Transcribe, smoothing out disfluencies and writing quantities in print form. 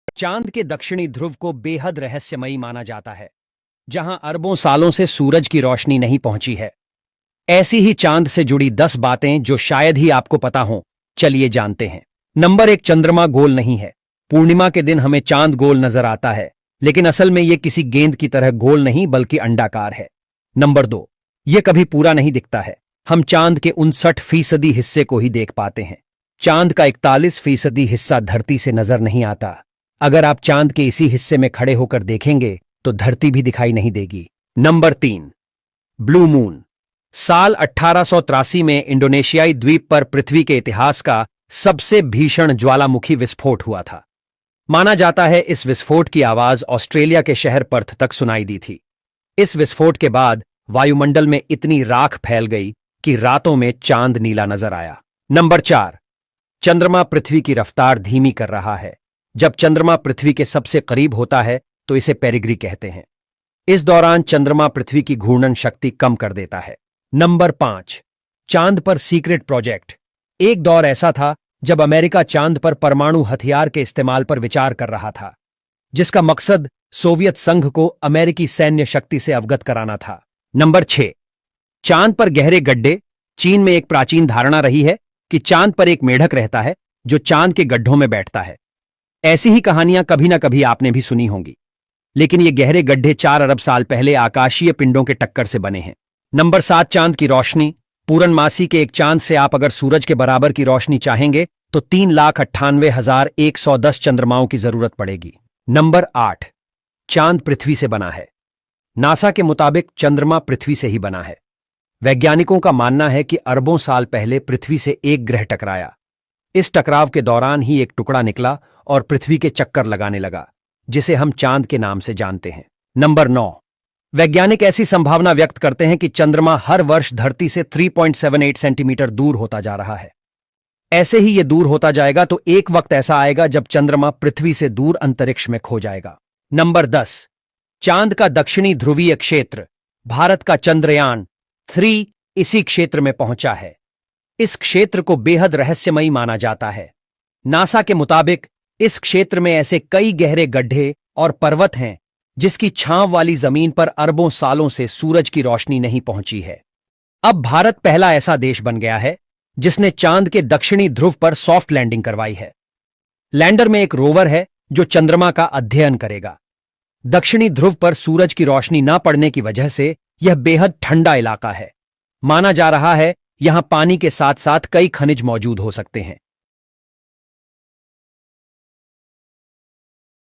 चांद के दक्षिणी ध्रुव को बेहद रहस्यमयी माना जाता है, जहां अरबों सालों से सूरज की रोशनी नहीं पहुंची है। ऐसी ही चांद से जुड़ी 10 बातें जो शायद ही आपको पता हों, चलिए जानते हैं। नंबर 1, चंद्रमा गोल नहीं है। पूर्णिमा के दिन हमें चांद गोल नजर आता है, लेकिन असल में यह किसी गेंद की तरह गोल नहीं बल्कि अंडाकार है। नंबर 2, यह कभी पूरा नहीं दिखता है। हम चांद के 59% हिस्से को ही देख पाते हैं। चांद का 41% हिस्सा धरती से नजर नहीं आता। अगर आप चांद के इसी हिस्से में खड़े होकर देखेंगे तो धरती भी दिखाई नहीं देगी। Number 3, blue moon. साल 1883 में इंडोनेशियाई द्वीप पर पृथ्वी के इतिहास का सबसे भीषण ज्वालामुखी विस्फोट हुआ था। माना जाता है इस विस्फोट की आवाज ऑस्ट्रेलिया के शहर पर्थ तक सुनाई दी थी। इस विस्फोट के बाद वायुमंडल में इतनी राख फैल गई कि रातों में चांद नीला नजर आया। नंबर 4, चंद्रमा पृथ्वी की रफ्तार धीमी कर रहा है। जब चंद्रमा पृथ्वी के सबसे करीब होता है तो इसे पेरिग्री कहते हैं। इस दौरान चंद्रमा पृथ्वी की घूर्णन शक्ति कम कर देता है। नंबर 5, चांद पर सीक्रेट प्रोजेक्ट। एक दौर ऐसा था जब अमेरिका चांद पर परमाणु हथियार के इस्तेमाल पर विचार कर रहा था, जिसका मकसद सोवियत संघ को अमेरिकी सैन्य शक्ति से अवगत कराना था। नंबर 6, चांद पर गहरे गड्ढे। चीन में एक प्राचीन धारणा रही है कि चांद पर एक मेढक रहता है जो चांद के गड्ढों में बैठता है। ऐसी ही कहानियां कभी ना कभी आपने भी सुनी होंगी, लेकिन ये गहरे गड्ढे 4 अरब साल पहले आकाशीय पिंडों के टक्कर से बने हैं। नंबर 7, चांद की रोशनी। पूरनमासी के एक चांद से आप अगर सूरज के बराबर की रोशनी चाहेंगे तो 3,98,110 चंद्रमाओं की जरूरत पड़ेगी। नंबर 8, चांद पृथ्वी से बना है। नासा के मुताबिक चंद्रमा पृथ्वी से ही बना है। वैज्ञानिकों का मानना है कि अरबों साल पहले पृथ्वी से एक ग्रह टकराया। इस टकराव के दौरान ही एक टुकड़ा निकला और पृथ्वी के चक्कर लगाने लगा, जिसे हम चांद के नाम से जानते हैं। नंबर 9, वैज्ञानिक ऐसी संभावना व्यक्त करते हैं कि चंद्रमा हर वर्ष धरती से 3.78 सेंटीमीटर दूर होता जा रहा है। ऐसे ही यह दूर होता जाएगा तो एक वक्त ऐसा आएगा जब चंद्रमा पृथ्वी से दूर अंतरिक्ष में खो जाएगा। नंबर 10, चांद का दक्षिणी ध्रुवीय क्षेत्र। भारत का चंद्रयान 3 इसी क्षेत्र में पहुंचा है। इस क्षेत्र को बेहद रहस्यमयी माना जाता है। नासा के मुताबिक इस क्षेत्र में ऐसे कई गहरे गड्ढे और पर्वत हैं जिसकी छांव वाली जमीन पर अरबों सालों से सूरज की रोशनी नहीं पहुंची है। अब भारत पहला ऐसा देश बन गया है जिसने चांद के दक्षिणी ध्रुव पर सॉफ्ट लैंडिंग करवाई है। लैंडर में एक रोवर है जो चंद्रमा का अध्ययन करेगा। दक्षिणी ध्रुव पर सूरज की रोशनी न पड़ने की वजह से यह बेहद ठंडा इलाका है। माना जा रहा है यहां पानी के साथ साथ कई खनिज मौजूद हो सकते हैं।